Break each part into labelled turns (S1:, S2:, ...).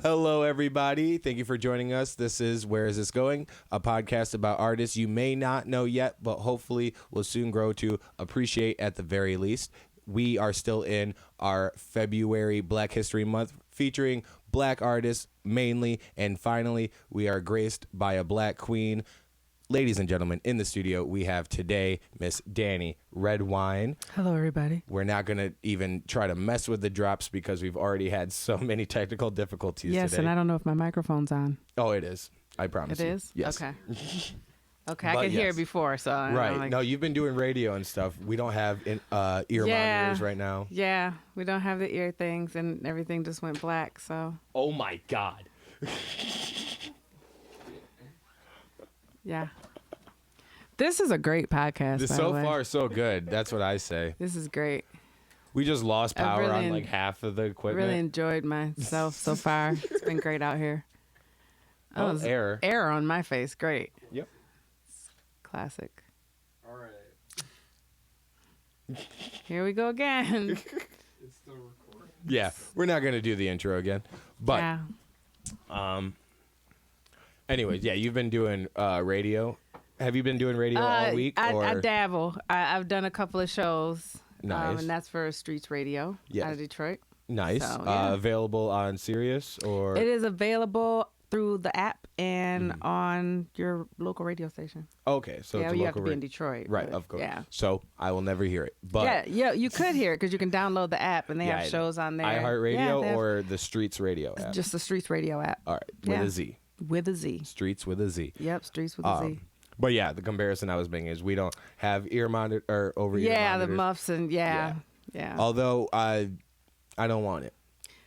S1: Hello, everybody. Thank you for joining us. This is Where Is This Going? A podcast about artists you may not know yet, but hopefully will soon grow to appreciate at the very least. We are still in our February Black History Month featuring black artists mainly. And finally, we are graced by a black queen. Ladies and gentlemen, in the studio, we have today Miss Dany Redwine.
S2: Hello, everybody.
S1: We're not going to even try to mess with the drops because we've already had so many technical difficulties
S2: yes,
S1: today.
S2: and I don't know if my microphone's on.
S1: Oh, it is. I promise
S2: It
S1: you.
S2: is?
S1: Yes.
S2: Okay. Okay, I could hear it before, so
S1: Right. No, you've been doing radio and stuff. We don't have ear monitors right now.
S2: Yeah, we don't have the ear things, and everything just went black, so.
S1: Oh, my God.
S2: Yeah. This is a great podcast, by
S1: So
S2: the way.
S1: far, so good. That's what I say.
S2: This is great.
S1: We just lost
S2: I
S1: power
S2: really
S1: on like half of the equipment.
S2: Really enjoyed myself so far. It's been great out here.
S1: Oh, air.
S2: Air on my face. Great.
S1: Yep.
S2: Classic.
S3: All right.
S2: Here we go again.
S3: It's still recording.
S1: Yeah, we're not going to do the intro again. But,
S2: yeah.
S1: anyways, yeah, you've been doing radio. Have you been doing radio all week?
S2: I dabble. I've done a couple of shows.
S1: Nice.
S2: And that's for Streets Radio out of Detroit.
S1: Nice.
S2: So, yeah.
S1: Available on Sirius or?
S2: It is available through the app and on your local radio station.
S1: Okay, so it's a
S2: you
S1: local
S2: have to be in Detroit.
S1: Right,
S2: but,
S1: of course.
S2: Yeah.
S1: So I will never hear it. But
S2: yeah, you could hear it because you can download the app and they have shows on there.
S1: iHeartRadio or the Streets Radio app?
S2: Just the Streets Radio app.
S1: All right, with a Z.
S2: With a Z.
S1: Streets with a Z.
S2: Yep, Streets with a Z.
S1: But yeah, the comparison I was making is we don't have ear monitor or over ear monitors.
S2: Yeah, the muffs and yeah.
S1: Although I don't want it.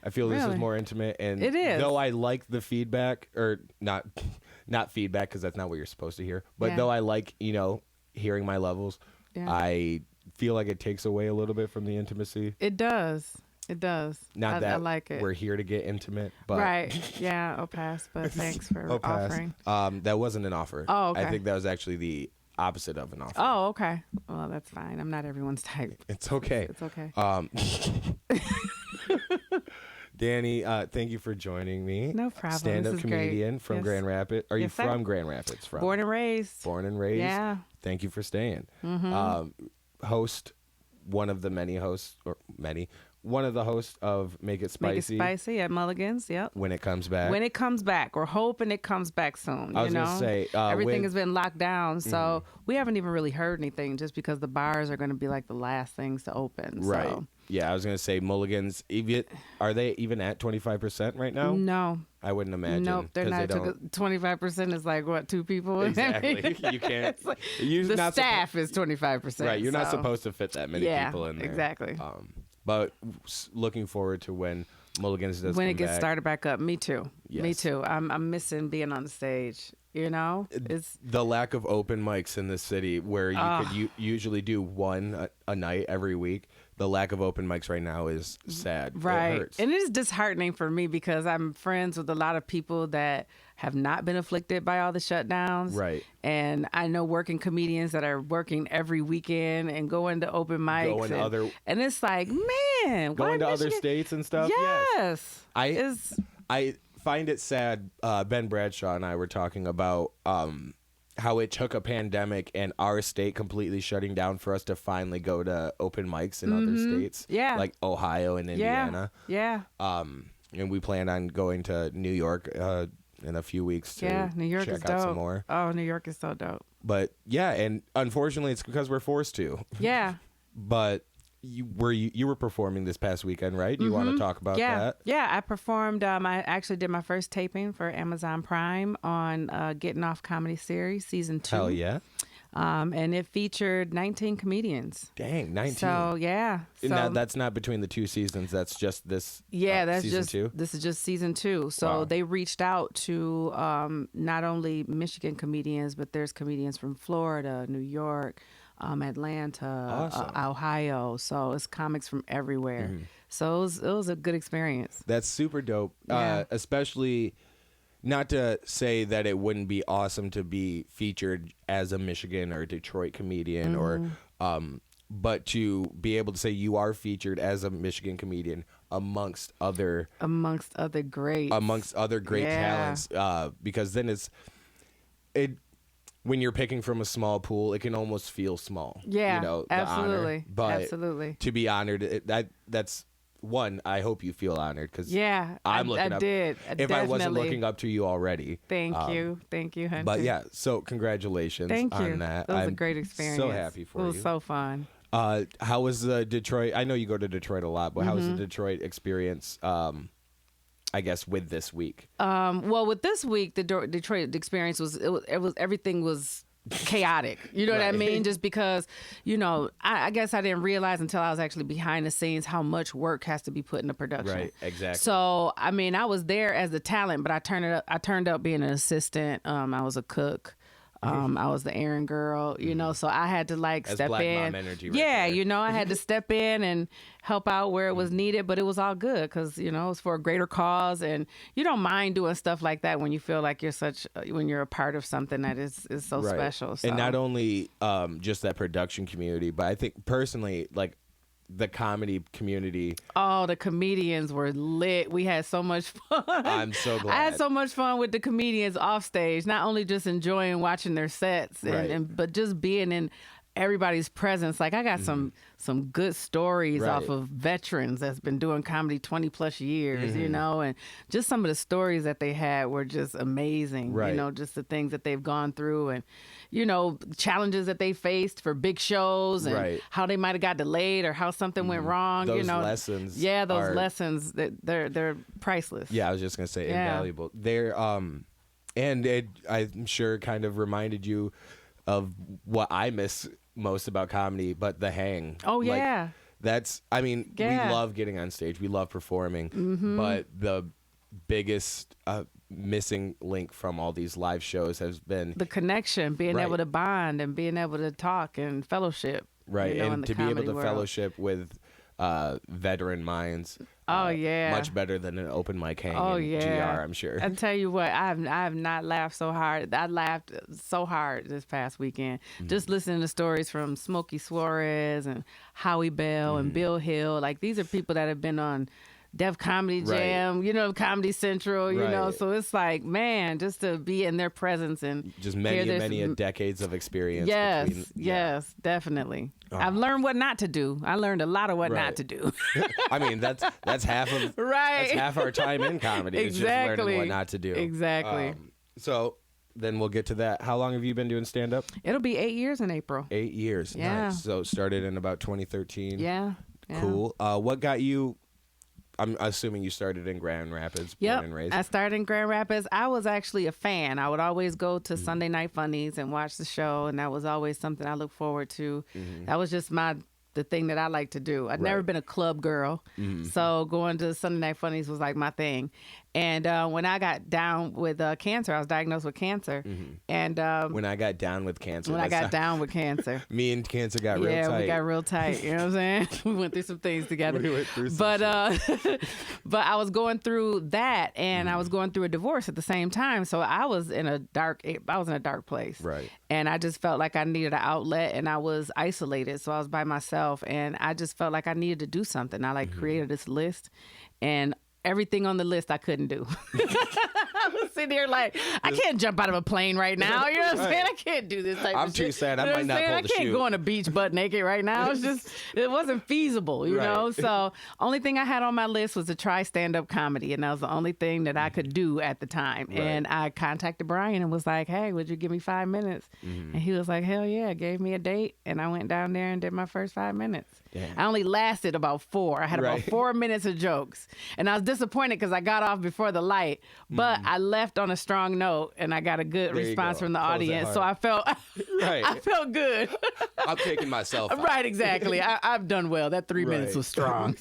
S1: I feel this is
S2: Really?
S1: more intimate, and
S2: It is.
S1: though I like the feedback, or not feedback because that's not what you're supposed to hear. But though I like hearing my levels, I feel like it takes away a little bit from the intimacy.
S2: It does. It does.
S1: Not that
S2: I like it.
S1: we're here to get intimate, but
S2: Right. Yeah, I'll pass, but thanks for
S1: I'll pass.
S2: offering.
S1: That wasn't an offer.
S2: Oh, okay.
S1: I think that was actually the opposite of an offer.
S2: Oh, okay. Well, that's fine. I'm not everyone's type.
S1: It's okay.
S2: It's okay.
S1: Dany, thank you for joining me.
S2: No problem.
S1: Stand-up
S2: This is
S1: comedian
S2: great.
S1: from
S2: Yes.
S1: Grand Rapids. Are you
S2: Yes, sir.
S1: from Grand Rapids?
S2: Born and raised.
S1: Born and raised.
S2: Yeah.
S1: Thank you for staying. Host, one of the many hosts, one of the hosts of Make It Spicy.
S2: Make it spicy at Mulligan's. Yep.
S1: When it comes back.
S2: When it comes back, we're hoping it comes back soon.
S1: I was gonna say,
S2: everything has been locked down, so we haven't even really heard anything. Just because the bars are going to be like the last things to open.
S1: Right.
S2: So.
S1: Yeah, I was gonna say Mulligan's. Are they even at 25% right now?
S2: No.
S1: I wouldn't imagine.
S2: Nope, they're
S1: 'cause
S2: not.
S1: they don't.
S2: 25% is like what, 2 people?
S1: Exactly. You can't.
S2: It's like,
S1: You're
S2: the
S1: not
S2: staff is 25%.
S1: Right. You're not
S2: so.
S1: supposed to fit that many people in there.
S2: Exactly.
S1: But looking forward to when Mulligan's does
S2: when
S1: come
S2: it gets
S1: back.
S2: started back up. Me too.
S1: Yes.
S2: Me too. I'm missing being on the stage. It's
S1: The lack of open mics in the city where you could usually do one a night every week. The lack of open mics right now is sad.
S2: right.
S1: It hurts.
S2: And it is disheartening for me because I'm friends with a lot of people that have not been afflicted by all the shutdowns.
S1: Right.
S2: And I know working comedians that are working every weekend and going to open mics. And it's like, man,
S1: Going to other
S2: Michigan?
S1: states and stuff.
S2: Yes.
S1: I find it sad. Ben Bradshaw and I were talking about how it took a pandemic and our state completely shutting down for us to finally go to open mics in other states.
S2: Yeah.
S1: Like Ohio and Indiana.
S2: Yeah.
S1: And we plan on going to New York in a few weeks to
S2: New York
S1: check
S2: is
S1: out
S2: dope.
S1: some more.
S2: Oh, New York is so dope.
S1: But yeah, and unfortunately it's because we're forced to.
S2: Yeah.
S1: But you were performing this past weekend, right? Do you want to talk about that?
S2: Yeah, I performed. I actually did my first taping for Amazon Prime on Getting Off Comedy Series Season 2.
S1: Hell yeah.
S2: And it featured 19 comedians.
S1: Dang, 19.
S2: So, yeah.
S1: Now, that's not between the 2 seasons. That's just this
S2: that's
S1: season
S2: just
S1: 2?
S2: This is just Season 2. So they reached out to not only Michigan comedians, but there's comedians from Florida, New York, Atlanta, Ohio. So it's comics from everywhere. So it was a good experience.
S1: That's super dope.
S2: Yeah.
S1: Especially, not to say that it wouldn't be awesome to be featured as a Michigan or Detroit comedian, or but to be able to say you are featured as a Michigan comedian amongst other
S2: greats,
S1: talents, because then when you're picking from a small pool, it can almost feel small.
S2: Yeah,
S1: you know, the
S2: absolutely.
S1: honor. But
S2: absolutely.
S1: to be honored, that's one. I hope you feel honored because I'm looking up. If I wasn't looking up to you already.
S2: Thank you, Hunter.
S1: But yeah, so congratulations on that.
S2: That was a great experience.
S1: So happy for you.
S2: It was so fun.
S1: How was the Detroit? I know you go to Detroit a lot, but how was the Detroit experience? I guess with this week.
S2: Well, with this week, the Detroit experience was everything was chaotic. You know what I mean? Just because, I guess I didn't realize until I was actually behind the scenes how much work has to be put into production.
S1: Right, exactly.
S2: So, I mean, I was there as the talent, but I turned up being an assistant. I was a cook. I was the errand girl, so I had to step
S1: Black
S2: in.
S1: Mom energy right there.
S2: I had to step in and help out where it was needed, but it was all good because, it was for a greater cause. And you don't mind doing stuff like that when you feel like when you're a part of something that is so special. So.
S1: And not only just that production community, but I think personally, the comedy community.
S2: Oh, the comedians were lit. We had so much fun.
S1: I'm so glad.
S2: I had so much fun with the comedians off stage, not only just enjoying watching their sets, but just being in everybody's presence. I got some good stories off of veterans that's been doing comedy 20 plus years, and just some of the stories that they had were just amazing. Just the things that they've gone through and, challenges that they faced for big shows and how they might have got delayed or how something went wrong.
S1: Those lessons.
S2: Yeah, those lessons, they're priceless.
S1: Yeah, I was just going to say invaluable. They're, and it, I'm sure kind of reminded you of what I miss most about comedy, but the hang.
S2: Oh, yeah.
S1: We love getting on stage. We love performing. But the biggest missing link from all these live shows has been
S2: the connection, being able to bond and being able to talk and fellowship.
S1: Right. And to be able to fellowship with veteran minds. Much better than an open mic hang in GR, I'm sure.
S2: I tell you what, I have not laughed so hard. I laughed so hard this past weekend. Just listening to stories from Smokey Suarez and Howie Bell and Bill Hill. These are people that have been on Def Comedy Jam, Comedy Central, so it's man, just to be in their presence and
S1: just many decades of experience.
S2: Yes, definitely. I've learned what not to do. I learned a lot of what not to do.
S1: I mean, that's half of that's half our time in comedy. Is just learning what not to do.
S2: Exactly.
S1: So then we'll get to that. How long have you been doing stand up?
S2: It'll be 8 years in April.
S1: 8 years.
S2: Yeah.
S1: Nice. So started in about 2013.
S2: Yeah.
S1: Cool. What got you? I'm assuming you started in Grand Rapids, born and raised.
S2: I started in Grand Rapids. I was actually a fan. I would always go to Sunday Night Funnies and watch the show, and that was always something I looked forward to. That was just the thing that I like to do. I'd never been a club girl, so going to Sunday Night Funnies was my thing. And when I got down with cancer, I was diagnosed with cancer. And
S1: when I got down with cancer.
S2: Me
S1: and cancer got real tight.
S2: Yeah, we got real tight. You know what I'm saying? We went through some things together.
S1: We went through some
S2: shit. But I was going through that, and I was going through a divorce at the same time. So I was in a dark place.
S1: Right.
S2: And I just felt like I needed an outlet, and I was isolated. So I was by myself, and I just felt like I needed to do something. I created this list, and everything on the list I couldn't do. I was sitting here I can't jump out of a plane right now. You know what I'm saying? I can't do this type
S1: I'm
S2: of
S1: too
S2: shit.
S1: sad. I might not pull the
S2: I can't
S1: shoe.
S2: go on a beach butt naked right now. It wasn't feasible, you know? So only thing I had on my list was to try stand-up comedy, and that was the only thing that I could do at the time. And I contacted Brian and was like, hey, would you give me 5 minutes? And he was like, hell yeah, gave me a date, and I went down there and did my first 5 minutes. Damn. I only lasted about 4. I had about 4 minutes of jokes, and I was disappointed because I got off before the light, but I left on a strong note, and I got a good response from the audience. So I felt I felt good.
S1: I'm taking myself out.
S2: Right, exactly. I've done well. That 3 minutes was strong.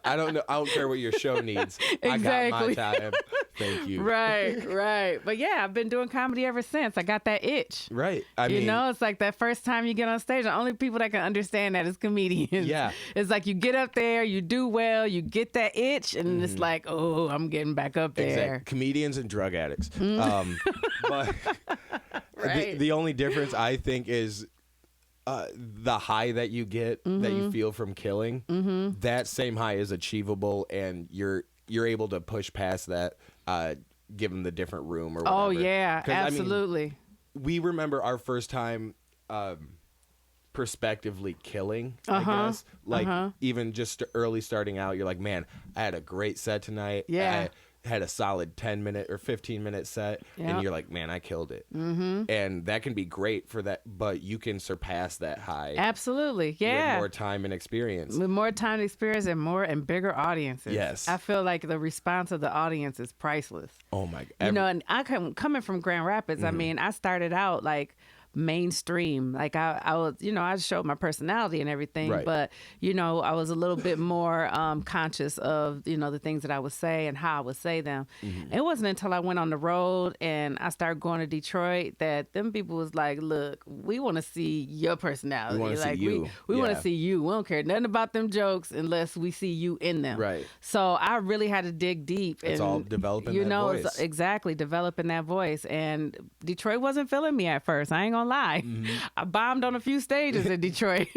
S1: I don't know. I don't care what your show needs.
S2: Exactly.
S1: I got my time. Thank you.
S2: Right. But yeah, I've been doing comedy ever since. I got that itch.
S1: Right. I mean,
S2: it's like that first time you get on stage, the only people that can understand that is comedians.
S1: Yeah.
S2: It's like you get up there, you do well, you get that itch, and it's like, oh, I'm getting back up there.
S1: Exactly. Comedians and drug addicts. But the only difference I think is the high that you get, that you feel from killing, that same high is achievable, and you're able to push past that, given the different room or whatever.
S2: Oh yeah,
S1: 'Cause,
S2: absolutely.
S1: I mean, we remember our first time prospectively killing, I guess. Like, even just early starting out, you're like, man, I had a great set tonight.
S2: Yeah.
S1: I had a solid 10-minute or 15-minute set, and you're like, man, I killed it. And that can be great for that, but you can surpass that high.
S2: Absolutely, yeah.
S1: With more time and experience.
S2: With more time and experience and bigger audiences.
S1: Yes.
S2: I feel like the response of the audience is priceless.
S1: Oh my God.
S2: You know, and coming from Grand Rapids, I mean, I started out like mainstream. Like I was, you know, I showed my personality and everything,
S1: Right.
S2: but you know, I was a little bit more conscious of, you know, the things that I would say and how I would say them. It wasn't until I went on the road and I started going to Detroit that them people was like, look, we want to see your personality.
S1: We want to
S2: like
S1: see you.
S2: we want to see you. We don't care nothing about them jokes unless we see you in them.
S1: Right.
S2: So I really had to dig deep.
S1: It's
S2: and,
S1: all developing
S2: you
S1: that
S2: know,
S1: voice.
S2: it's exactly developing that voice. And Detroit wasn't feeling me at first. I ain't gonna lie. I bombed on a few stages in Detroit,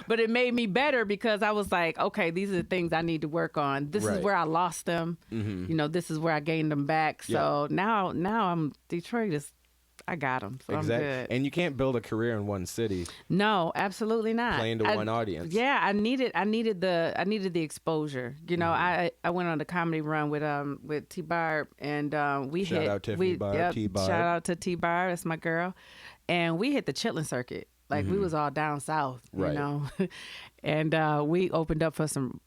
S2: but it made me better because I was like, okay, these are the things I need to work on. This
S1: Right.
S2: is where I lost them. You know, this is where I gained them back. So now I'm Detroit is. I got them, so
S1: Exactly.
S2: I'm good.
S1: And you can't build a career in one city.
S2: No, absolutely not.
S1: Playing to one audience.
S2: Yeah, I needed the exposure. You know, I went on the comedy run with T Barb, and we
S1: Shout
S2: hit
S1: out Tiffany Barb, T Barb.
S2: Shout out to T Barb, that's my girl, and we hit the chitlin circuit. Like we was all down south, you
S1: Right.
S2: know, and we opened up for some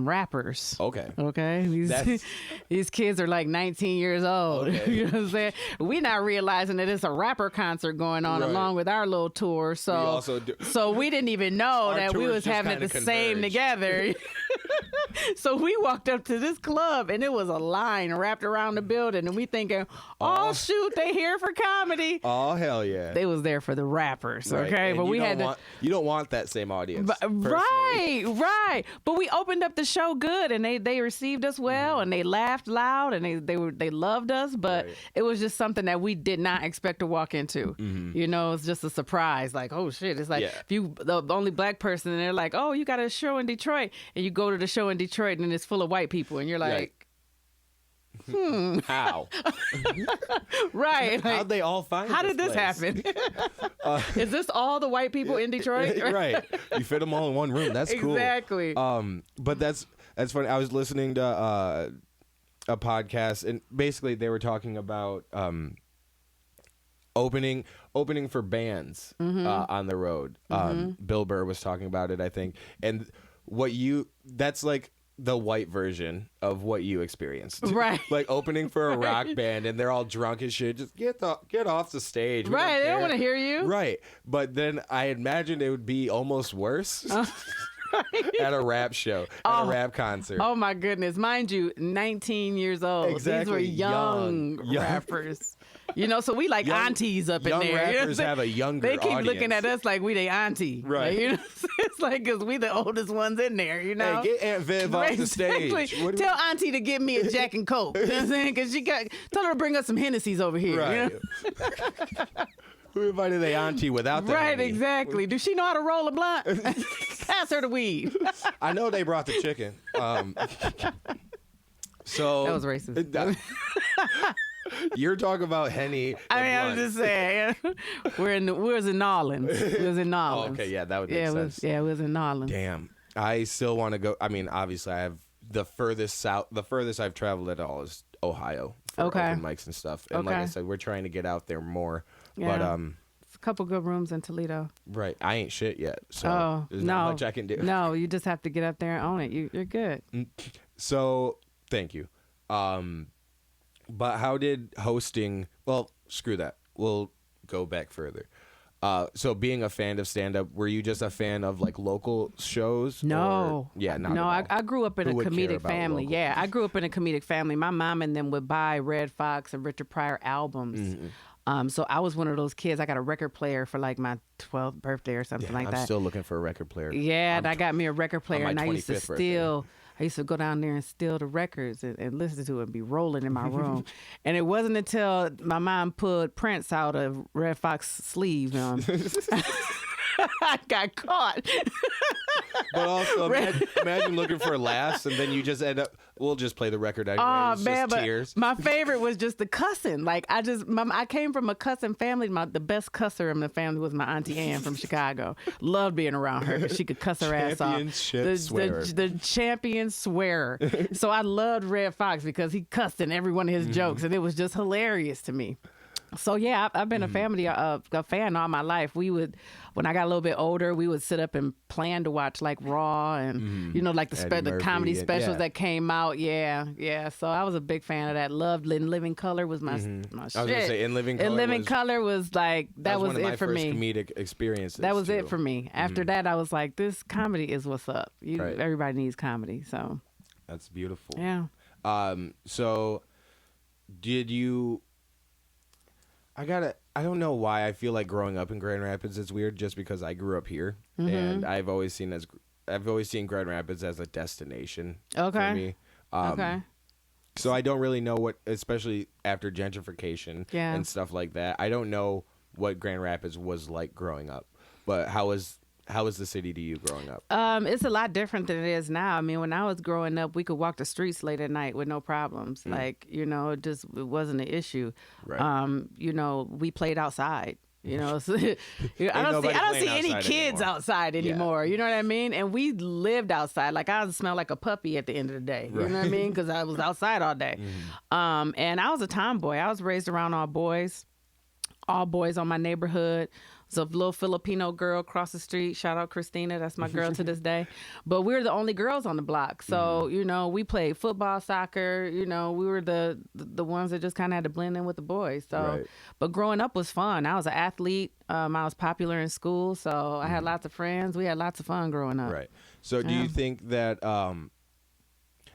S2: rappers.
S1: Okay.
S2: Okay,
S1: That's-
S2: these kids are like 19 years old.
S1: Okay.
S2: You know what I'm saying? We not realizing that it's a rapper concert going on
S1: Right.
S2: along with our little tour. So
S1: We also do-
S2: so we didn't even know
S1: Our
S2: that we
S1: tours
S2: was
S1: just
S2: having it
S1: kinda
S2: the same
S1: converged.
S2: together. So we walked up to this club and it was a line wrapped around the building, and we thinking, oh shoot, they here for comedy.
S1: Oh, hell yeah.
S2: They was there for the rappers,
S1: Right.
S2: okay?
S1: And
S2: But
S1: you
S2: we
S1: don't
S2: had to.
S1: want, you don't want that same audience. personally.
S2: Right. But we opened up the show good, and they received us well, and they laughed loud, and they loved us. But
S1: Right.
S2: it was just something that we did not expect to walk into. You know, it's just a surprise. Like, oh shit! It's like
S1: Yeah.
S2: if you the only black person, and they're like, oh, you got a show in Detroit, and you go to the show in Detroit, and it's full of white people, and you're like.
S1: Right. How?
S2: Right. Like,
S1: How'd they all find
S2: how did this
S1: place?
S2: happen? Is this all the white people in Detroit?
S1: Right. You fit them all in one room. That's cool.
S2: Exactly.
S1: But that's funny. I was listening to a podcast, and basically they were talking about opening for bands on the road. Bill Burr was talking about it, I think. And that's like the white version of what you experienced.
S2: Right.
S1: Like opening for a rock band, and they're all drunk as shit. Just get off the stage. We
S2: Right, they don't
S1: care.
S2: want to hear you.
S1: Right. But then I imagined it would be almost worse at a rap show, at a rap concert.
S2: Oh my goodness. Mind you, 19 years old.
S1: Exactly.
S2: These were young
S1: Young.
S2: rappers. You know, so we like
S1: Young-
S2: aunties up in
S1: young
S2: there. You know what I'm
S1: rappers
S2: saying?
S1: have a younger
S2: They keep looking
S1: audience.
S2: at us like we they auntie.
S1: Right.
S2: Like, you know, it's like because we the oldest ones in there, you know?
S1: Hey, get Aunt Viv off the stage.
S2: Exactly.
S1: What do
S2: Tell auntie to get me a Jack and Coke. You know what I'm saying? Because tell her to bring us some Hennessy's over here.
S1: Right.
S2: You know?
S1: Who invited the auntie without the
S2: Right,
S1: Henny?
S2: exactly. Does she know how to roll a blunt? Pass her the weed.
S1: I know they brought the chicken. So
S2: That was racist.
S1: You're talking about Henny.
S2: I mean,
S1: and
S2: I'm
S1: blunt.
S2: just saying. We was in Nolans. We was in Nolans.
S1: Oh, okay, yeah, that would make sense.
S2: It was in Nolans.
S1: Damn, I still want to go. I mean, obviously, I have the furthest south. The furthest I've traveled at all is Ohio for
S2: Okay.
S1: open mics and stuff. And like I
S2: Okay.
S1: said, we're trying to get out there more.
S2: Yeah.
S1: But
S2: It's a couple good rooms in Toledo.
S1: right, I ain't shit yet. So
S2: Oh,
S1: there's
S2: no.
S1: not much I can do.
S2: No, you just have to get up there and own it. You're good.
S1: So thank you. But how did hosting? Well, screw that. We'll go back further. So being a fan of stand-up, were you just a fan of like local shows?
S2: No.
S1: Or, yeah, not
S2: No,
S1: at all.
S2: I grew up in
S1: Who
S2: a
S1: would care
S2: comedic
S1: about
S2: family.
S1: local?
S2: Yeah, I grew up in a comedic family. My mom and them would buy Red Fox and Richard Pryor albums.
S1: Mm-hmm.
S2: So I was one of those kids. I got a record player for like my 12th birthday or something like
S1: I'm
S2: that.
S1: still looking for a record player.
S2: Yeah, and I got me a record player,
S1: my
S2: and I used to
S1: 25th birthday.
S2: steal. I used to go down there and steal the records and listen to it and be rolling in my room. And it wasn't until my mom put prints out of Red Fox sleeves on. I got caught.
S1: But also, imagine looking for laughs, and then you just end up. We'll just play the record anyway.
S2: Oh
S1: It's
S2: man,
S1: just
S2: but
S1: tears.
S2: my favorite was just the cussing. Like I came from a cussing family. The best cusser in the family was my auntie Ann from Chicago. Loved being around her because she could cuss her ass off. The champion swearer. So I loved Red Fox because he cussed in every one of his jokes, and it was just hilarious to me. So yeah, I've been a fan all my life. We would, when I got a little bit older, we would sit up and plan to watch like Raw and like the comedy specials that came out. Yeah. So I was a big fan of that. Loved In Living Color was my shit.
S1: I was gonna say In Living Color.
S2: In Living Color was like that was
S1: one of
S2: it
S1: my
S2: for
S1: first
S2: me.
S1: Comedic experiences.
S2: That was
S1: too.
S2: it for me. After that, I was like, this comedy is what's up.
S1: Right.
S2: Everybody needs comedy. So
S1: That's beautiful.
S2: yeah.
S1: So did you? I don't know why I feel like growing up in Grand Rapids is weird just because I grew up here and I've always seen Grand Rapids as a destination for me.
S2: Okay.
S1: So I don't really know what, especially after gentrification and stuff like that. I don't know what Grand Rapids was like growing up, but how was the city to you growing up?
S2: It's a lot different than it is now. I mean, when I was growing up, we could walk the streets late at night with no problems. Like, it wasn't an issue.
S1: Right.
S2: We played outside. So, I don't see any kids outside anymore. You know what I mean? And we lived outside. Like I smelled like a puppy at the end of the day. You know what I mean? Because I was outside all day. And I was a tomboy. I was raised around all boys on my neighborhood. There's a little Filipino girl across the street. Shout out Christina. That's my girl to this day. But we were the only girls on the block. So, we played football, soccer. We were the ones that just kind of had to blend in with the boys. So, But growing up was fun. I was an athlete. I was popular in school. So I had lots of friends. We had lots of fun growing up.
S1: Right. So do you think that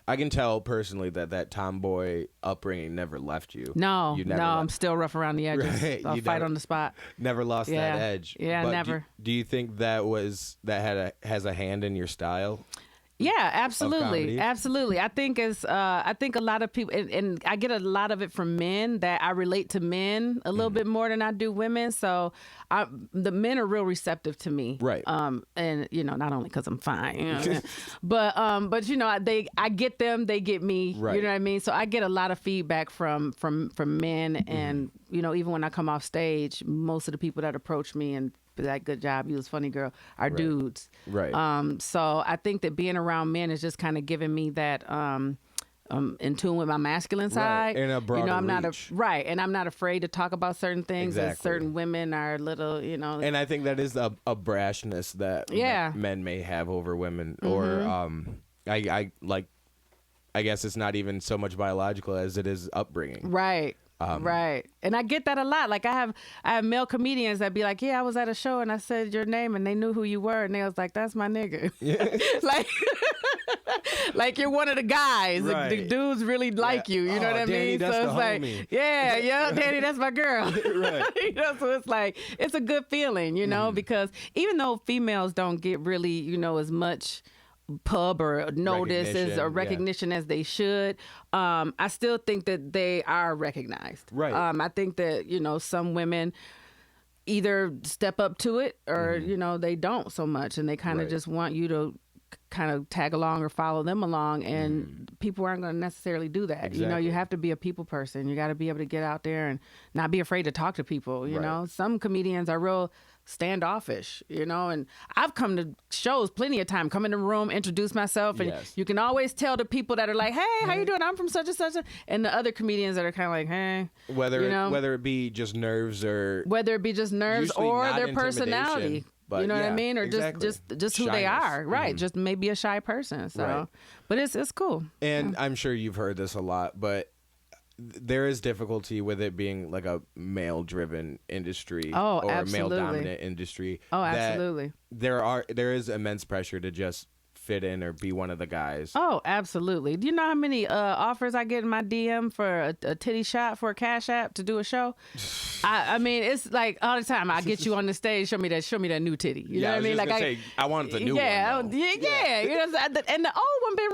S1: I can tell personally that tomboy upbringing never left you.
S2: No, I'm still rough around the edges.
S1: Right.
S2: I'll fight on the spot.
S1: Never lost that edge.
S2: Yeah,
S1: but
S2: never.
S1: Do you think that has a hand in your style?
S2: Yeah, absolutely. Absolutely. I think I think a lot of people, and I get a lot of it from men, that I relate to men a little bit more than I do women. So the men are real receptive to me.
S1: Right.
S2: And not only because I'm fine, but I get them, they get me.
S1: Right.
S2: You know what I mean? So I get a lot of feedback from men, and even when I come off stage, most of the people that approach me and that good job, you was funny girl, are dudes.
S1: Right.
S2: So I think that being around men is just kind of giving me that in tune with my masculine side.
S1: And a broader
S2: I'm
S1: reach.
S2: and I'm not afraid to talk about certain things that certain women are little,
S1: And I think that is a brashness that men may have over women, or I guess it's not even so much biological as it is upbringing.
S2: Right. Right. And I get that a lot. Like I have male comedians that be like, yeah, I was at a show and I said your name and they knew who you were, and they was like, that's my nigga. Yeah. like you're one of the guys.
S1: Right.
S2: The dudes really like you. You know what I
S1: Dany,
S2: mean?
S1: that's
S2: So
S1: the
S2: it's like,
S1: homie.
S2: yeah, Dany, that's my girl.
S1: Right.
S2: So it's like, it's a good feeling, because even though females don't get really, as much pub or notice or recognition as they should, I still think that they are recognized.
S1: Right.
S2: I think that some women either step up to it or they don't so much, and they kind of just want you to kind of tag along or follow them along, and people aren't going to necessarily do that.
S1: Exactly.
S2: You have to be a people person. You got to be able to get out there and not be afraid to talk to people. Some comedians are real standoffish, and I've come to shows plenty of time, come in the room, introduce myself, and you can always tell the people that are like, hey, how you doing? I'm from such and such, and the other comedians that are kind of like, hey,
S1: whether it be just nerves or
S2: their personality.
S1: But
S2: you know what I mean? Or
S1: exactly.
S2: just who they are. Right. Just maybe a shy person. So, but it's cool.
S1: And I'm sure you've heard this a lot, but there is difficulty with it being like a male-driven industry or a male-dominant industry.
S2: Oh, absolutely.
S1: There is immense pressure to just fit in or be one of the guys.
S2: Oh, absolutely. Do you know how many offers I get in my DM for a titty shot for a Cash App to do a show? I mean, it's like all the time. I get you on the stage, show me that new titty. You know what I mean?
S1: I want the new one.
S2: Yeah. You know, and the old one been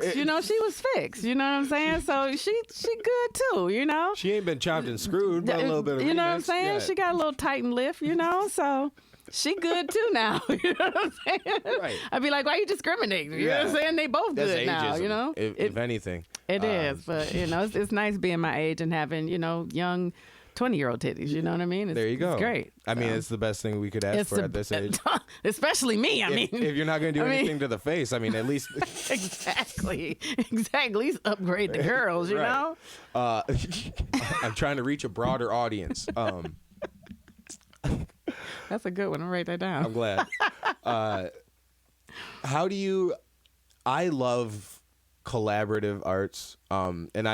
S2: remixed. She was fixed. You know what I'm saying? So she good too.
S1: She ain't been chopped and screwed, but a little bit of remix.
S2: You know what I'm saying?
S1: Yeah.
S2: She got a little Titan lift. So. she good too now. You know what I'm saying?
S1: Right.
S2: I'd be like, why you discriminating? You know what I'm saying? They both
S1: That's
S2: good now,
S1: ageism,
S2: you know?
S1: if anything.
S2: It is, but, you know, it's nice being my age and having, you know, young 20-year-old titties. You know what I mean?
S1: There you go.
S2: It's great.
S1: I mean, it's the best thing we could ask for at this age.
S2: Especially me, I mean.
S1: If you're not going to do anything to the face, I mean, at least.
S2: Exactly. At least upgrade the girls, you know?
S1: I'm trying to reach a broader audience.
S2: That's a good one. I'll write that down.
S1: I'm glad. How do you? I love collaborative arts, and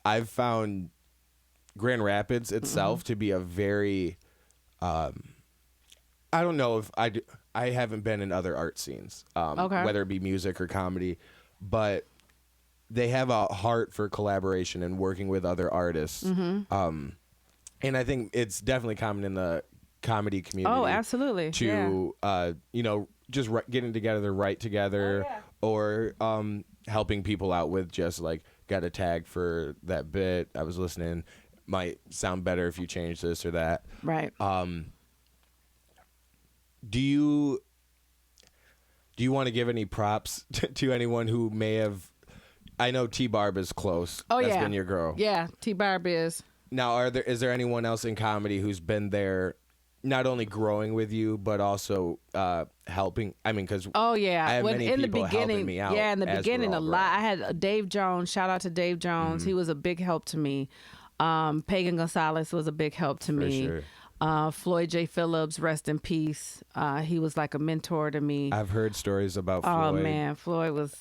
S1: I've found Grand Rapids itself to be a very, I don't know if I haven't been in other art scenes, whether it be music or comedy, but they have a heart for collaboration and working with other artists. And I think it's definitely common in the comedy community.
S2: Oh, absolutely.
S1: To, you know, just getting together to write together or helping people out with just like, got a tag for that bit. I was listening. Might sound better if you change this or that.
S2: Right.
S1: Do you want to give any props to anyone who may have? I know T Barb is close.
S2: Oh,
S1: That's been your girl.
S2: Yeah, T Barb is.
S1: Now, is there anyone else in comedy who's been there, not only growing with you but also helping? I mean, because
S2: I have
S1: many
S2: in
S1: people
S2: the beginning,
S1: helping me out.
S2: Yeah, in the beginning, a lot.
S1: growing.
S2: I had Dave Jones. Shout out to Dave Jones. He was a big help to me. Pagan Gonzalez was a big help to me.
S1: Sure.
S2: Floyd J. Phillips, rest in peace. He was like a mentor to me.
S1: I've heard stories about Floyd.
S2: Oh man, Floyd was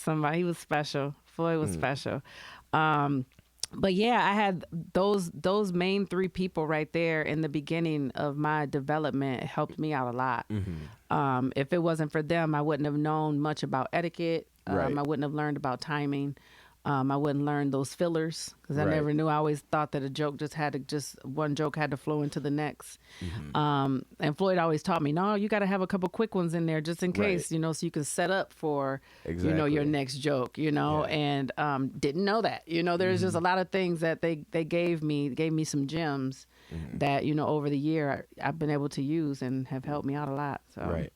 S2: somebody. He was special. Floyd was special. But yeah, I had those main three people right there in the beginning of my development helped me out a lot. If it wasn't for them, I wouldn't have known much about etiquette. I wouldn't have learned about timing. I wouldn't learn those fillers because I never knew. I always thought that a joke one joke had to flow into the next. And Floyd always taught me, no, you got to have a couple quick ones in there just in case, you know, so you can set up for, you know, your next joke, you know, and didn't know that. You know, there's just a lot of things that they gave me some gems that, you know, over the year I've been able to use and have helped me out a lot. So,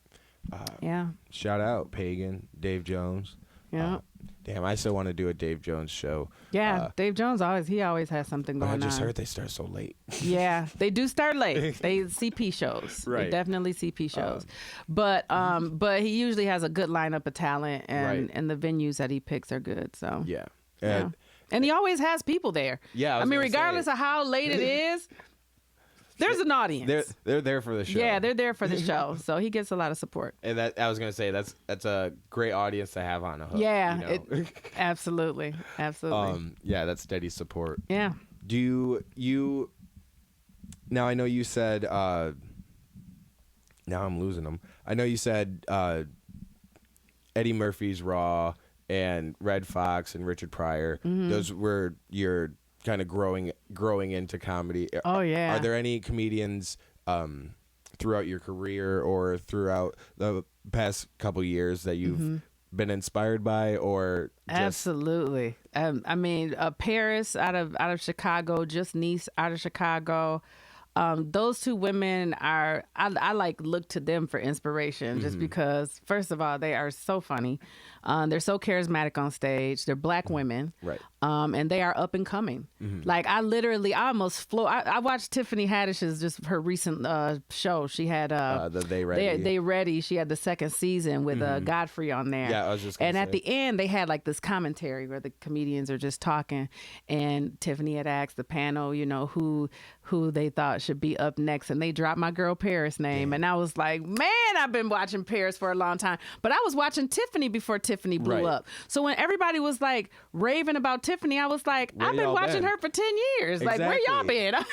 S2: yeah.
S1: Shout out Pagan, Dave Jones.
S2: Yeah.
S1: Damn, I still want to do a Dave Jones show.
S2: Yeah, Dave Jones always has something going on.
S1: I just heard they start so late.
S2: Yeah, they do start late. They CP shows.
S1: Right.
S2: They definitely CP shows. But he usually has a good lineup of talent and the venues that he picks are good. So
S1: Yeah.
S2: And he always has people there.
S1: Yeah,
S2: I mean, regardless of how late it is, there's an audience.
S1: They're there for the show.
S2: Yeah, they're there for the show. So he gets a lot of support.
S1: And that I was gonna say that's a great audience to have on a hook.
S2: Yeah,
S1: you know?
S2: absolutely.
S1: Yeah, that's steady support.
S2: Yeah.
S1: Do you? Now I know you said. Now I'm losing them. I know you said Eddie Murphy's Raw and Red Fox and Richard Pryor. Those were your kind of growing into comedy.
S2: Oh yeah.
S1: Are there any comedians throughout your career or throughout the past couple years that you've been inspired by or just...
S2: Absolutely. I mean, Paris out of Chicago, just Nice out of Chicago. Those two women are, I like look to them for inspiration just because, first of all, they are so funny. They're so charismatic on stage. They're black women.
S1: Right.
S2: And they are up and coming. Like I almost flew. I watched Tiffany Haddish's just her recent show. She had
S1: the They Ready.
S2: They Ready. She had the second season with Godfrey on there.
S1: Yeah, I was just.
S2: And at the end, they had like this commentary where the comedians are just talking, and Tiffany had asked the panel, you know, who they thought should be up next, and they dropped my girl Paris' name, and I was like, man, I've been watching Paris for a long time, but I was watching Tiffany before Tiffany blew up. So when everybody was like raving about Tiffany, I was like, I've been watching her for 10 years. Like, where y'all been? I've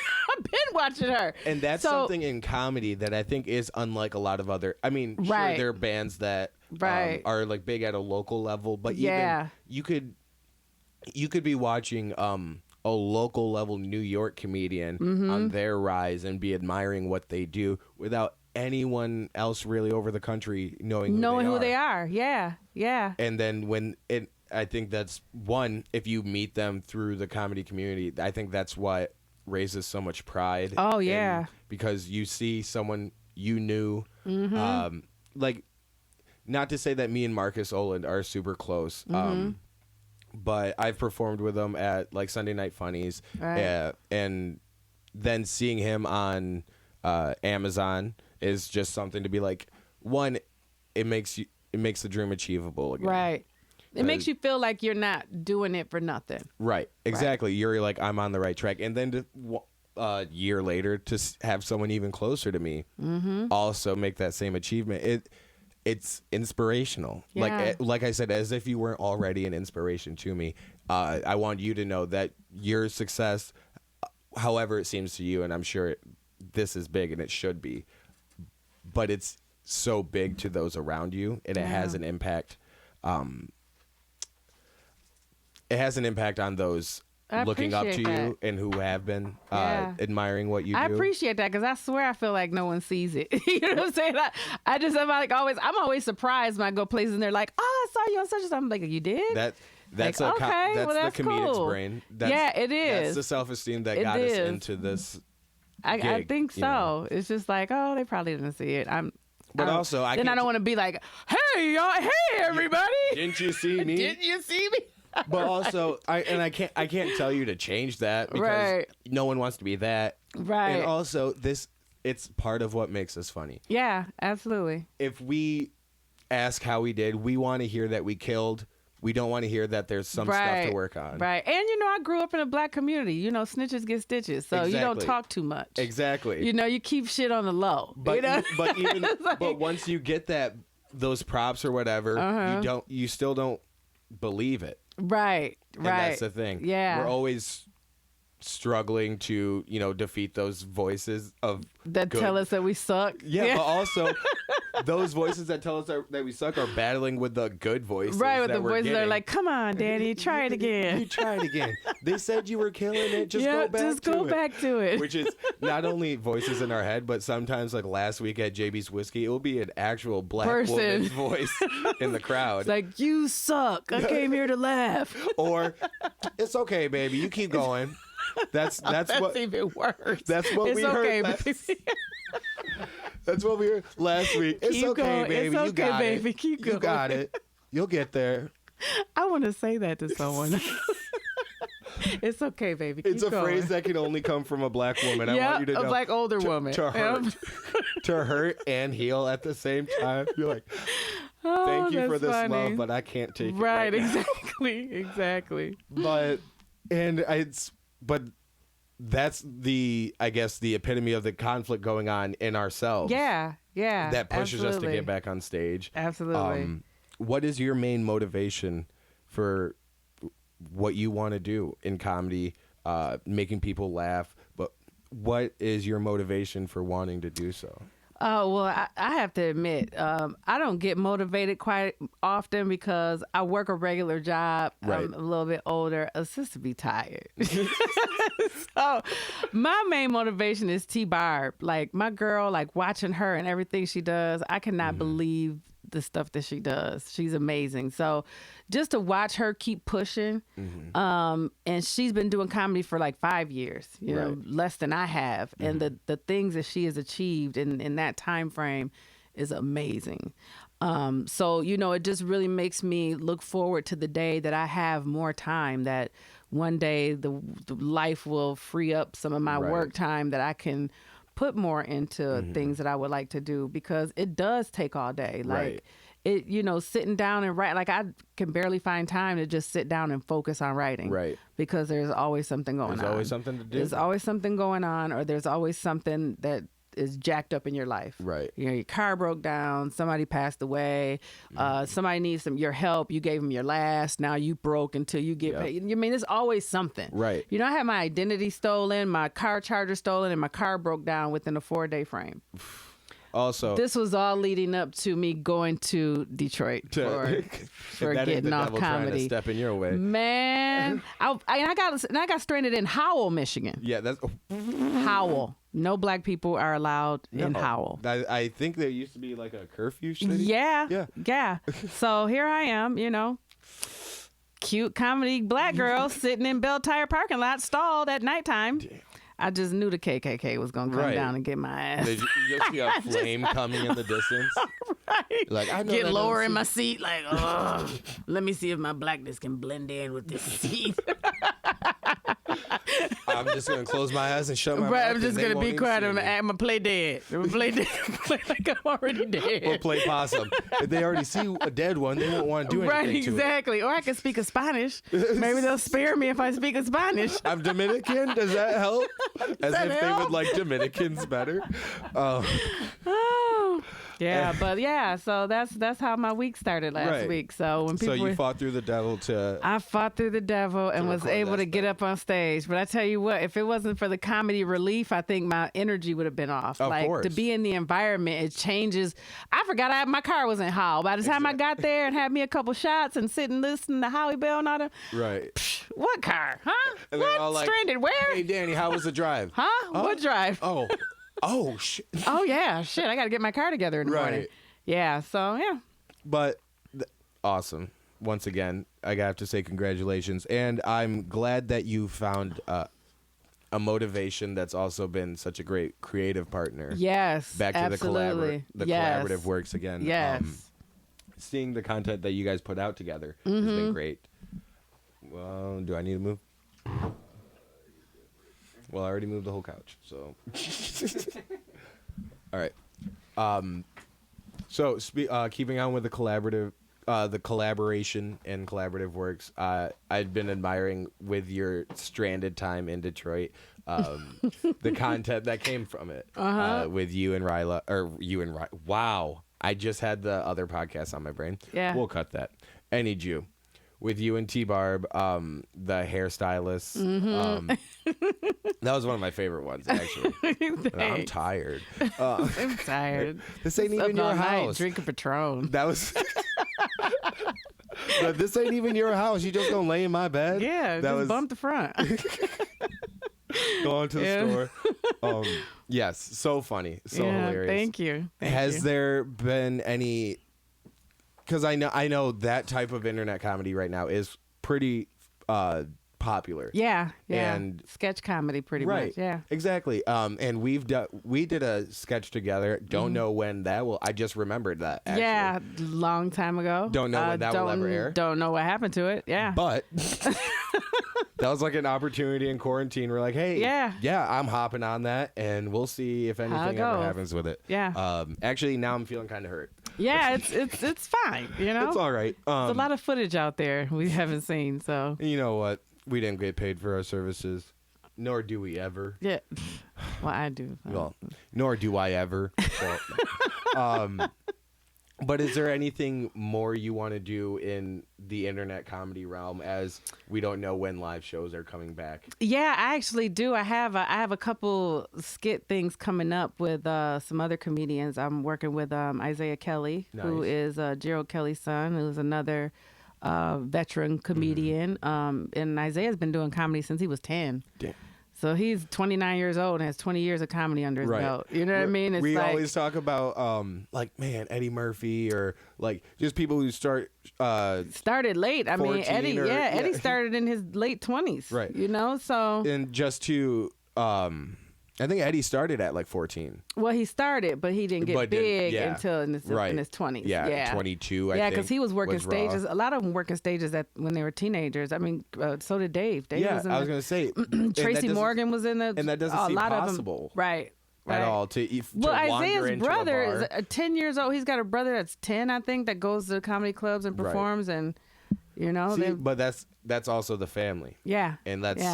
S2: been watching her.
S1: And that's something in comedy that I think is unlike a lot of other. I mean, sure, there are bands that are like big at a local level, but even you could be watching a local level New York comedian on their rise and be admiring what they do without anyone else really over the country knowing who they are. Yeah. And then I think that's one, if you meet them through the comedy community, I think that's what raises so much pride.
S2: Oh yeah.
S1: Because you see someone you knew. Like, not to say that me and Marcus Oland are super close, but I've performed with him at like Sunday Night Funnies, and then seeing him on Amazon is just something to be like, one, it makes the dream achievable again.
S2: Right. It makes you feel like you're not doing it for nothing.
S1: Right. Exactly. Right. You're like, I'm on the right track. And then a year later to have someone even closer to me also make that same achievement. It's inspirational.
S2: Yeah.
S1: Like I said, as if you weren't already an inspiration to me. I want you to know that your success, however it seems to you, and I'm sure this is big and it should be, but it's so big to those around you, and it has an impact. It has an impact on those looking up to you and who have been admiring what you do.
S2: I appreciate that because I swear I feel like no one sees it. You know what I'm saying? I'm always surprised when I go places and they're like, "Oh, I saw you on such and such." I'm like, "You did?"
S1: That's
S2: like,
S1: the comedic's
S2: cool.
S1: brain.
S2: It is.
S1: That's the self-esteem that got us into this.
S2: I think so. Know? It's just like, oh, they probably didn't see it. I don't want to be like, "Hey, y'all, hey, everybody!
S1: Didn't you see me?
S2: Didn't you see me?"
S1: But also, I can't tell you to change that because no one wants to be that.
S2: Right.
S1: And also, it's part of what makes us funny.
S2: Yeah, absolutely.
S1: If we ask how we did, we want to hear that we killed. We don't want to hear that there's some stuff to work on.
S2: Right. And, I grew up in a black community. Snitches get stitches. So you don't talk too much.
S1: Exactly.
S2: You keep shit on the low.
S1: But but once you get those props or whatever, you still don't believe it.
S2: Right.
S1: And that's the thing.
S2: Yeah.
S1: We're always struggling to, defeat those voices that
S2: tell us that we suck.
S1: Yeah, but also those voices that tell us that we suck are battling with the good voices.
S2: Right, with the voices that are like, "Come on, Dany, try it again.
S1: You try it again. They said you were killing it. Just go back to it." Which is not only voices in our head, but sometimes like last week at JB's Whiskey, it will be an actual black woman's voice in the crowd.
S2: It's like, "You suck. I came here to laugh."
S1: Or, "It's okay, baby. You keep going." That's
S2: even worse.
S1: That's what we heard. That's what we heard last week. It's okay, baby. You got it.
S2: Keep going.
S1: You got it. You'll get there.
S2: I want to say that to someone. It's okay, baby. Keep
S1: it's a
S2: going.
S1: phrase that can only come from a black woman. I want you to know.
S2: A black older woman.
S1: To hurt. To hurt and heal at the same time. You're like, thank you for this love, but I can't take it.
S2: Right,
S1: exactly.
S2: Exactly.
S1: But that's the epitome of the conflict going on in ourselves.
S2: Yeah.
S1: That pushes us to get back on stage.
S2: Absolutely.
S1: What is your main motivation for what you want to do in comedy, making people laugh? But what is your motivation for wanting to do so?
S2: Oh, well, I have to admit, I don't get motivated quite often because I work a regular job.
S1: Right.
S2: I'm a little bit older. A sister be tired. So my main motivation is T-Barb. Like, my girl, like watching her and everything she does, I cannot believe the stuff that she does. She's amazing. So just to watch her keep pushing, and she's been doing comedy for like 5 years, less than I have. And the things that she has achieved in that time frame is amazing. So, it just really makes me look forward to the day that I have more time, that one day the life will free up some of my work time that I can put more into things that I would like to do, because it does take all day. Like it, sitting down and write, like I can barely find time to just sit down and focus on writing. Right. Because there's always something going on.
S1: There's always something to do.
S2: There's always something going on, or there's always something that is jacked up in your life. Right. Your car broke down, somebody passed away, somebody needs your help, you gave them your last, now you broke until you get paid. I mean, there's always something. Right. I had my identity stolen, my car charger stolen, and my car broke down within a 4-day frame. Also, this was all leading up to me going to Detroit for getting off comedy.
S1: Trying to step in your way,
S2: man. I got stranded in Howell, Michigan.
S1: Yeah, that's
S2: Howell. No black people are allowed in Howell.
S1: I think there used to be like a curfew city.
S2: Yeah. So here I am, cute comedy black girl sitting in Bell Tire parking lot, stalled at nighttime. I just knew the KKK was gonna come down and get my ass.
S1: Did you see a flame coming in the distance?
S2: Right.
S1: Like, I know
S2: get
S1: that
S2: lower in my seat, like, oh, let me see if my blackness can blend in with this seat.
S1: I'm just gonna close my eyes and shut my mouth.
S2: I'm just gonna be quiet. I'm gonna play dead. I'm gonna play dead. Play like I'm already dead.
S1: Or play possum. If they already see a dead one, they won't want to do anything
S2: right, exactly. Or I can speak a Spanish. Maybe they'll spare me if I speak a Spanish.
S1: I'm Dominican. Does that help? As if they would like Dominicans better.
S2: Oh. Yeah, but yeah, so that's how my week started last week. So when people
S1: you fought through the devil
S2: I fought through the devil and was able to get up on stage. But I tell you what, if it wasn't for the comedy relief, I think my energy would have been off.
S1: Of course.
S2: To be in the environment, it changes. I forgot my car was in Hall. By the time I got there and had me a couple shots and sit and listen to Howie Bell and all that.
S1: Right.
S2: What car? Huh?
S1: And
S2: what?
S1: all like,
S2: stranded where?
S1: Hey, Dany, how was the drive?
S2: Huh? What drive?
S1: Oh, shit.
S2: Oh, yeah. Shit, I got to get my car together in the morning. Yeah, so, yeah.
S1: But, awesome. Once again, I have to say congratulations. And I'm glad that you found a motivation that's also been such a great creative partner.
S2: Yes,
S1: back to
S2: absolutely.
S1: the collaborative works again.
S2: Yes.
S1: Seeing the content that you guys put out together has been great. Well, do I need to move? Well, I already moved the whole couch, so. All right. So keeping on with the collaboration and collaborative works, I've been admiring with your stranded time in Detroit, the content that came from it with you and Ryla, or you and Ryla. Wow, I just had the other podcast on my brain.
S2: Yeah,
S1: we'll cut that. I need you. With you and T-Barb, the hairstylist. That was one of my favorite ones, actually. I'm tired.
S2: I'm tired.
S1: This ain't even your house.
S2: Drinking Patron.
S1: That was. But this ain't even your house. You just gonna lay in my bed?
S2: Yeah,
S1: that
S2: just bump the front.
S1: Going to the store. Yes, so funny, so hilarious.
S2: Thank you.
S1: Has there been any? Because I know that type of internet comedy right now is pretty popular.
S2: Yeah,
S1: and
S2: sketch comedy, pretty much. Yeah,
S1: exactly. And we did a sketch together. Don't know when that will. I just remembered that. Actually.
S2: Yeah, long time ago.
S1: Don't know when that will ever air.
S2: Don't know what happened to it. Yeah,
S1: but. That was like an opportunity in quarantine. We're like, hey, yeah, I'm hopping on that, and we'll see if anything ever happens with it.
S2: Yeah.
S1: Actually, now I'm feeling kind of hurt.
S2: Yeah, it's fine. You know,
S1: it's all right.
S2: There's a lot of footage out there we haven't seen. So
S1: you know what? We didn't get paid for our services, nor do we ever.
S2: Yeah. Well, I do.
S1: Well, nor do I ever. So, but is there anything more you want to do in the internet comedy realm, as we don't know when live shows are coming back?
S2: Yeah, I actually do. I have a couple skit things coming up with some other comedians. I'm working with Isaiah Kelly, who is Gerald Kelly's son, who's another veteran comedian. And Isaiah's been doing comedy since he was 10. Damn. So he's 29 years old and has 20 years of comedy under his belt. You know what I mean? It's
S1: we always talk about Eddie Murphy, or like just people who started
S2: late. I mean, Eddie started in his late 20s. Right. You know, so
S1: and just to I think Eddie started at like 14.
S2: Well, he started, but he didn't get big until in his 20s.
S1: Yeah, 22, I think.
S2: Yeah, because he was working stages. A lot of them working stages when they were teenagers. I mean, so did Dave.
S1: I was going to say.
S2: Tracy Morgan was in the...
S1: And that doesn't seem possible.
S2: Right.
S1: At all. To
S2: Isaiah's brother is 10 years old. He's got a brother that's 10, I think, that goes to comedy clubs and performs. And, you know...
S1: but that's also the family.
S2: Yeah.
S1: And that's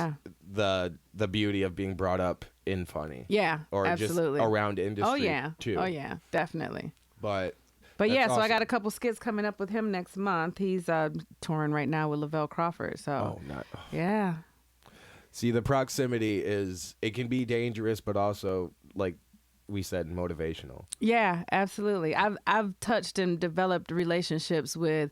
S1: the beauty of being brought up in funny.
S2: Yeah,
S1: or
S2: absolutely.
S1: Just around industry too.
S2: Oh yeah, definitely.
S1: But
S2: yeah, awesome. So I got a couple skits coming up with him next month. He's touring right now with Lavelle Crawford. So yeah.
S1: See, the proximity it can be dangerous, but also, like we said, motivational.
S2: Yeah, absolutely. I've touched and developed relationships with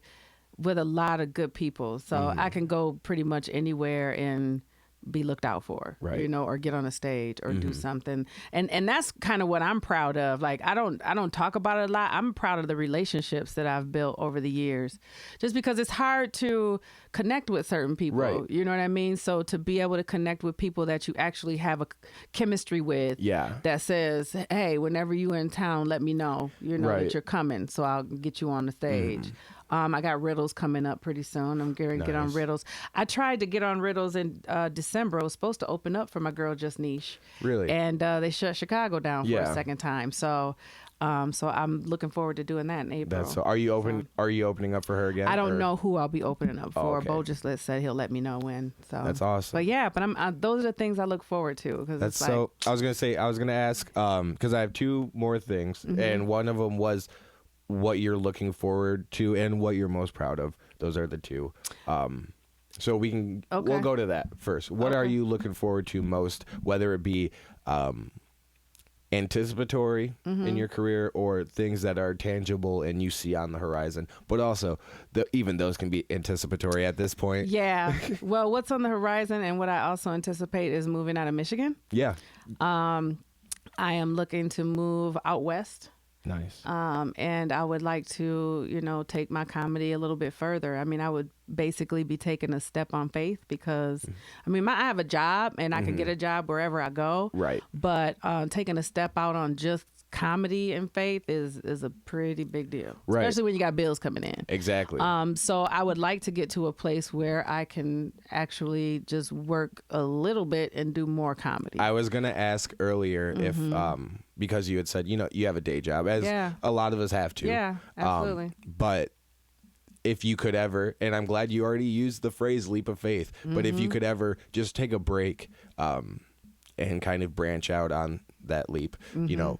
S2: a lot of good people, so I can go pretty much anywhere and be looked out for, you know, or get on a stage or do something. And that's kind of what I'm proud of. Like, I don't talk about it a lot. I'm proud of the relationships that I've built over the years, just because it's hard to connect with certain people.
S1: Right.
S2: You know what I mean? So to be able to connect with people that you actually have a chemistry with, that says, hey, whenever you in town, let me know. You know that you're coming, so I'll get you on the stage. I got Riddles coming up pretty soon. I'm going to get on Riddles. I tried to get on Riddles in December. I was supposed to open up for my girl Just Niche.
S1: Really?
S2: And they shut Chicago down for a second time. So I'm looking forward to doing that in April.
S1: Are you opening up for her again?
S2: I don't know who I'll be opening up for.
S1: Okay.
S2: Bo just said he'll let me know when. So
S1: that's awesome.
S2: But yeah, those are the things I look forward to.
S1: That's so. I was gonna ask because I have two more things, and one of them was what you're looking forward to and what you're most proud of. Those are the two. So we'll go to that first. What are you looking forward to most, whether it be anticipatory in your career or things that are tangible and you see on the horizon, but also even those can be anticipatory at this point.
S2: Yeah. Well, what's on the horizon and what I also anticipate is moving out of Michigan.
S1: Yeah.
S2: I am looking to move out west.
S1: Nice.
S2: And I would like to, take my comedy a little bit further. I mean, I would basically be taking a step on faith because, I have a job and I can get a job wherever I go.
S1: Right.
S2: But taking a step out on just comedy and faith is a pretty big deal.
S1: Right.
S2: Especially when you got bills coming in.
S1: Exactly.
S2: So I would like to get to a place where I can actually just work a little bit and do more comedy.
S1: I was going to ask earlier if, because you had said, you have a day job, as a lot of us have to.
S2: Yeah, absolutely.
S1: But if you could ever, and I'm glad you already used the phrase leap of faith, but if you could ever just take a break and kind of branch out on that leap,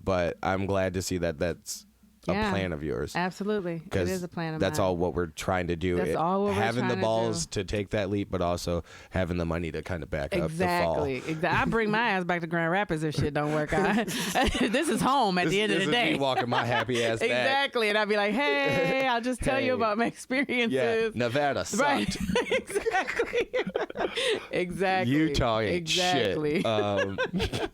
S1: but I'm glad to see that that's a plan of yours.
S2: Absolutely. It is a plan of
S1: that's
S2: mine.
S1: all what we're trying to do.
S2: That's all we're
S1: having
S2: trying
S1: the balls
S2: to
S1: take that leap, but also having the money to kind of back up the fall.
S2: Exactly. I bring my ass back to Grand Rapids if shit don't work out. This is home at the end of the day.
S1: This is me walking my happy ass back.
S2: Exactly. And I'd be like, hey, I'll just tell you about my experiences.
S1: Yeah, Nevada sucked.
S2: Right. Exactly.
S1: Utah ain't
S2: exactly.
S1: shit.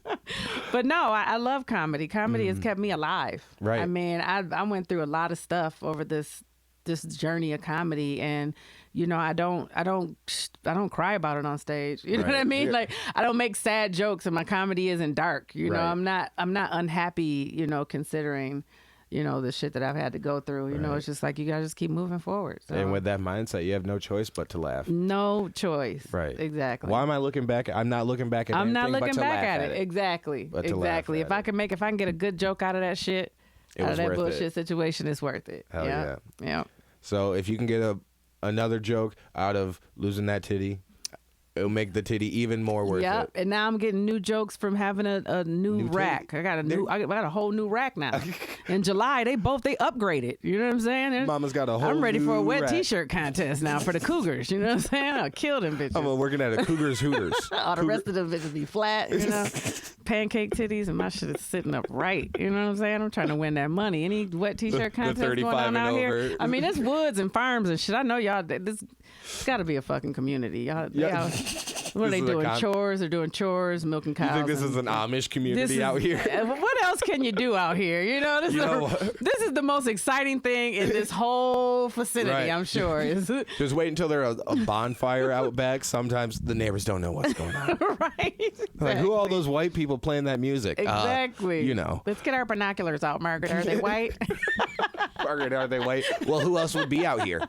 S2: But no, I love comedy. Comedy has kept me alive.
S1: Right.
S2: I mean, I went through a lot of stuff over this journey of comedy, and I don't cry about it on stage. You know what I mean?
S1: Yeah.
S2: Like, I don't make sad jokes, and my comedy isn't dark. I'm not unhappy. Considering the shit that I've had to go through. It's just like you gotta just keep moving forward. So.
S1: And with that mindset, you have no choice but to laugh.
S2: No choice.
S1: Right.
S2: Exactly.
S1: Why am I looking back? I'm not looking back at
S2: I'm
S1: anything
S2: not looking
S1: but to
S2: back
S1: laugh
S2: at it. Exactly.
S1: But to laugh
S2: exactly.
S1: at
S2: If I can get a good joke out of that shit, out of that bullshit situation, it's worth it.
S1: Hell yeah.
S2: Yeah.
S1: So if you can get another joke out of losing that titty, it'll make the titty even more worth it.
S2: And now I'm getting new jokes from having a new rack. I got a whole new rack now. In July, they upgraded. You know what I'm saying?
S1: Mama's got a whole
S2: I'm ready for a wet
S1: rack.
S2: T-shirt contest now for the Cougars. You know what I'm saying? I'll kill them bitches.
S1: I'm working at a Cougars Hooters.
S2: All the rest of them bitches be flat, pancake titties, and my shit is sitting up right. You know what I'm saying? I'm trying to win that money. Any wet T-shirt contest going on out here? I mean, it's woods and farms and shit. I know y'all. It's got to be a fucking community. Y'all. What are they doing? Chores? They're doing chores, milking cows.
S1: You think this is an Amish community out here?
S2: What else can you do out here? This is the most exciting thing in this whole vicinity,
S1: Right.
S2: I'm sure.
S1: Just wait until there's a bonfire out back. Sometimes the neighbors don't know what's going on.
S2: Right. Exactly.
S1: Like, who are all those white people playing that music?
S2: Exactly. Let's get our binoculars out, Margaret. Are they white?
S1: Margaret, are they white? Well, who else would be out here?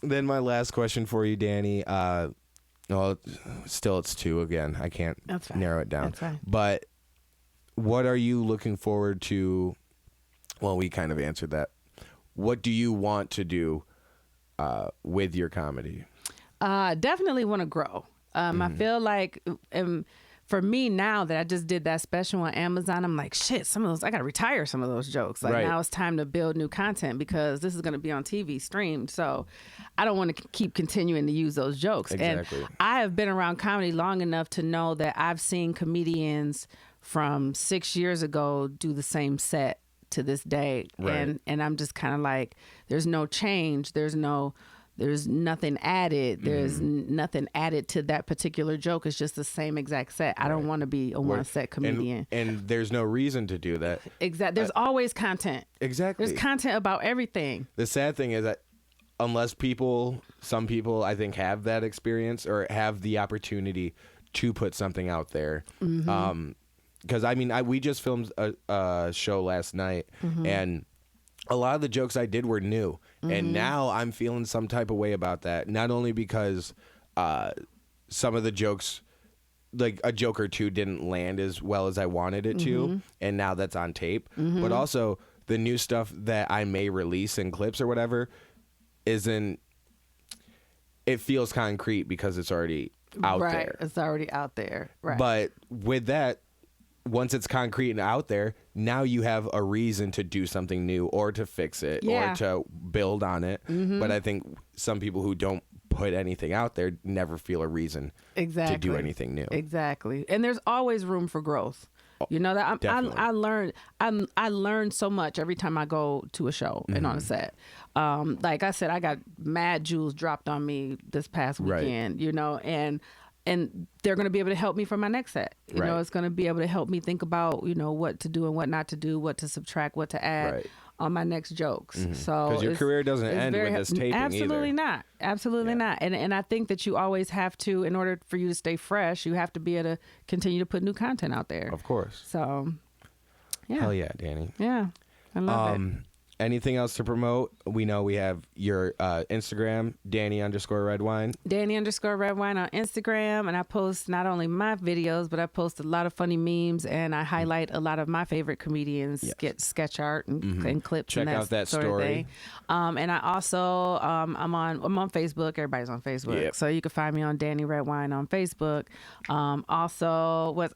S1: Then my last question for you, Dany. Still it's two again. I can't narrow it down.
S2: That's fine.
S1: But what are you looking forward to? Well, we kind of answered that. What do you want to do with your comedy?
S2: Definitely want to grow. I feel like for me now that I just did that special on Amazon, I'm like, shit, some of those, I got to retire some of those jokes. Like now it's time to build new content because this is going to be on TV streamed. So I don't want to keep continuing to use those jokes.
S1: Exactly.
S2: And I have been around comedy long enough to know that I've seen comedians from 6 years ago do the same set to this day.
S1: Right.
S2: And I'm just kind of like, there's no change. There's nothing added. There's nothing added to that particular joke. It's just the same exact set. I don't want to be a one-set comedian.
S1: And there's no reason to do that.
S2: Exactly. There's always content.
S1: Exactly.
S2: There's content about everything.
S1: The sad thing is that unless some people I think have that experience or have the opportunity to put something out there. Because I mean, we just filmed a show last night, and a lot of the jokes I did were new, and now I'm feeling some type of way about that. Not only because some of the jokes, like a joke or two, didn't land as well as I wanted it to, and now that's on tape, but also the new stuff that I may release in clips or whatever it feels concrete because it's already out there.
S2: It's already out there. Right.
S1: But with that, once it's concrete and out there, now you have a reason to do something new or to fix it or to build on it. But I think some people who don't put anything out there never feel a reason to do anything new.
S2: Exactly. And there's always room for growth. You know that I learned so much every time I go to a show and on a set. Like I said, I got mad jewels dropped on me this past weekend, you know, and they're going to be able to help me for my next set. You know, it's going to be able to help me think about, you know, what to do and what not to do, what to subtract, what to add on my next jokes. So
S1: because your career doesn't end with this taping
S2: absolutely
S1: either.
S2: Not. Absolutely not. And I think that you always have to, in order for you to stay fresh, you have to be able to continue to put new content out there.
S1: Of course.
S2: So, yeah.
S1: Hell yeah, Dany.
S2: Yeah. I love it.
S1: Anything else to promote? We know we have your Instagram, Dany_Redwine.
S2: Dany_Redwine on Instagram. And I post not only my videos, but I post a lot of funny memes and I highlight a lot of my favorite comedians, sketch art and clips.
S1: Check
S2: and
S1: out that
S2: sort
S1: story.
S2: Of thing. And I also, I'm on Facebook. Everybody's on Facebook.
S1: Yep.
S2: So you can find me on Dany Redwine on Facebook. I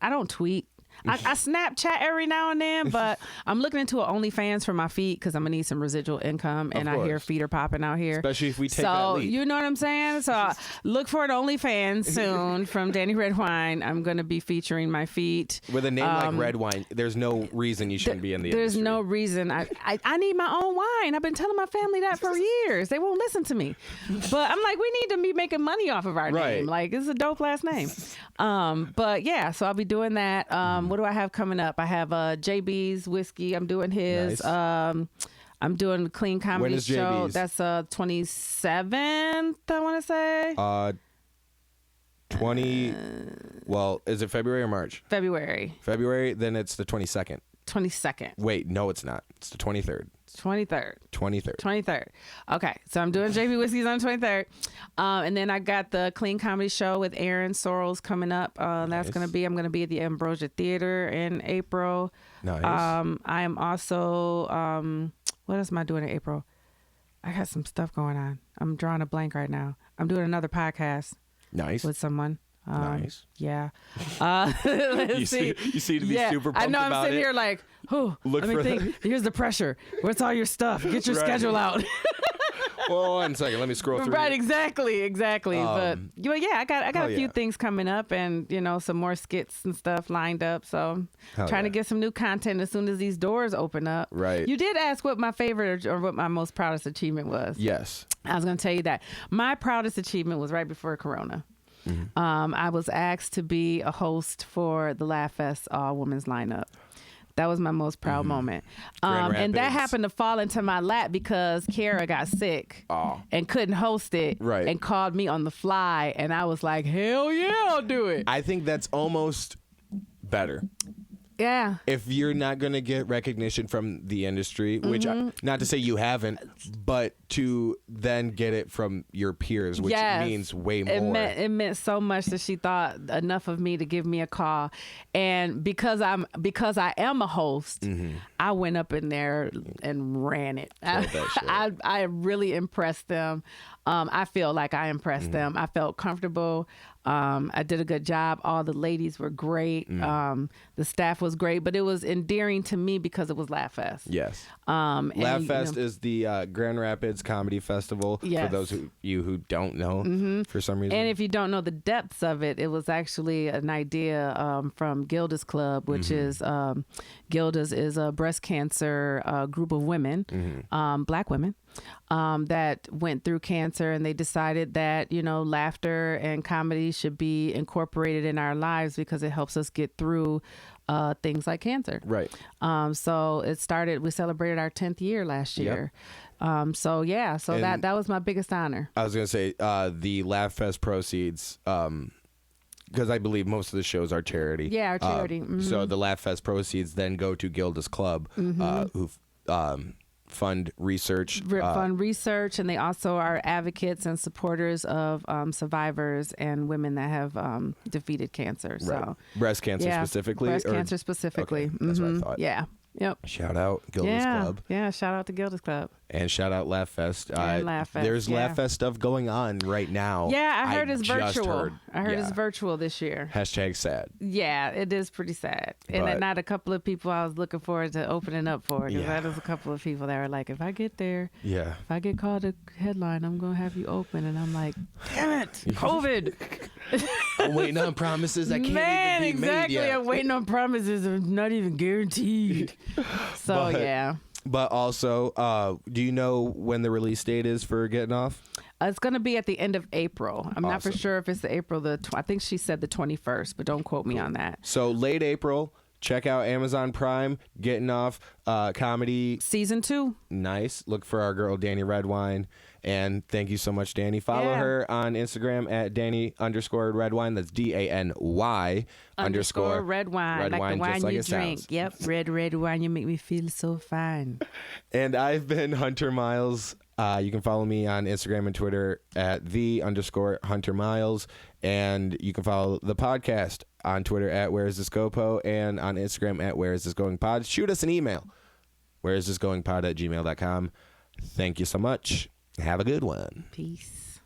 S2: don't tweet. I Snapchat every now and then, but I'm looking into an OnlyFans for my feet because I'm gonna need some residual income, and I hear feet are popping out here.
S1: Especially if we take that leap.
S2: You know what I'm saying? So look for an OnlyFans soon from Dany Redwine. I'm gonna be featuring my feet.
S1: With a name like Redwine, there's no reason you shouldn't be in the industry.
S2: There's no reason. I need my own wine. I've been telling my family that for years. They won't listen to me. But I'm like, we need to be making money off of our name. Like, it's a dope last name. But yeah, so I'll be doing that. What do I have coming up? I have JB's Whiskey. I'm doing his.
S1: Nice.
S2: I'm doing the Clean Comedy
S1: when is
S2: Show.
S1: JB's?
S2: That's 27th, I want to say.
S1: 20. Well, is it February or March?
S2: February.
S1: February, then it's the 22nd.
S2: 22nd.
S1: Wait, no, it's not. It's the 23rd.
S2: 23rd. Okay, so I'm doing JB Whiskey's on 23rd. And then I got the Clean Comedy Show with Aaron Sorrells coming up. That's I'm going to be at the Ambrosia Theater in April.
S1: Nice.
S2: I am also, what else am I doing in April? I got some stuff going on. I'm drawing a blank right now. I'm doing another podcast.
S1: Nice.
S2: With someone.
S1: Nice.
S2: Yeah.
S1: You seem to be super pumped
S2: I know. I'm
S1: about
S2: sitting
S1: it.
S2: here like, let me think. Here's the pressure. What's all your stuff? Get your schedule out.
S1: Well, 1 second. Let me scroll through.
S2: Right. Exactly. But yeah, I got a few things coming up, and some more skits and stuff lined up. So trying to get some new content as soon as these doors open up.
S1: Right.
S2: You did ask what my favorite or what my most proudest achievement was.
S1: Yes.
S2: I was going to tell you that my proudest achievement was right before Corona. I was asked to be a host for the Laugh Fest All Women's lineup. That was my most proud moment. And that happened to fall into my lap because Kara got sick and couldn't host it and called me on the fly. And I was like, hell yeah, I'll do it.
S1: I think that's almost better.
S2: Yeah.
S1: If you're not going to get recognition from the industry, which not to say you haven't, but to then get it from your peers, which means way more.
S2: It meant so much that she thought enough of me to give me a call. And because I am a host, I went up in there and ran it. I really impressed them. I feel like I impressed them. I felt comfortable. I did a good job. All the ladies were great. The staff was great, but it was endearing to me because it was Laugh Fest.
S1: Yes. Laugh Fest is the Grand Rapids Comedy Festival for those who don't know for some reason.
S2: And if you don't know the depths of it, it was actually an idea from Gilda's Club, which is Gilda's is a breast cancer group of women, Black women. That went through cancer, and they decided that laughter and comedy should be incorporated in our lives because it helps us get through things like cancer.
S1: Right.
S2: So it started. We celebrated our 10th year last year. So
S1: And
S2: that was my biggest honor.
S1: I was gonna say the Laugh Fest proceeds, because I believe most of the shows are charity.
S2: Yeah, our charity.
S1: So the Laugh Fest proceeds then go to Gilda's Club, who fund research.
S2: Fund research, and they also are advocates and supporters of survivors and women that have defeated cancer. So
S1: Right. Breast cancer specifically?
S2: Breast cancer specifically.
S1: Okay, that's what I thought.
S2: Yeah. Yep.
S1: Shout out Gilda's Club.
S2: Yeah, shout out to Gilda's Club.
S1: And shout out Laugh Fest.
S2: And Laugh Fest,
S1: There's Laugh Fest stuff going on right now.
S2: Yeah, I heard it's
S1: just
S2: virtual. I heard
S1: yeah.
S2: it's virtual this year.
S1: Hashtag sad.
S2: Yeah, it is pretty sad. And
S1: But-
S2: not a couple of people I was looking forward to opening up for. Because
S1: Yeah.
S2: that is a couple of people that were like, if I get there,
S1: Yeah.
S2: if I get called a headline, I'm going to have you open. And I'm like, damn it, COVID.
S1: I'm waiting on promises that can't
S2: Man,
S1: even be
S2: exactly.
S1: made yet.
S2: I'm waiting on promises that are not even guaranteed. So,
S1: But-
S2: yeah.
S1: But also, do you know when the release date is for Getting Off?
S2: It's going to be at the end of April. I'm not for
S1: Awesome.
S2: sure if it's the April, I think she said the 21st, but don't quote me on that.
S1: So late April. Check out Amazon Prime, Getting Off, comedy.
S2: Season 2.
S1: Nice. Look for our girl, Dany Redwine. And thank you so much, Dany. Follow
S2: Yeah.
S1: her on Instagram at Dany_Redwine. That's DANY
S2: _Redwine.
S1: Red
S2: Like the
S1: wine,
S2: wine
S1: just like
S2: you
S1: it
S2: drink.
S1: sounds.
S2: Yep. Red wine. You make me feel so fine.
S1: And I've been Hunter Miles. You can follow me on Instagram and Twitter at _Hunter Miles. And you can follow the podcast on Twitter at Where Is This GoPo and on Instagram at Where Is This Going Pod. Shoot us an email. whereisthisgoingpod@gmail.com. Thank you so much. Have a good one.
S2: Peace.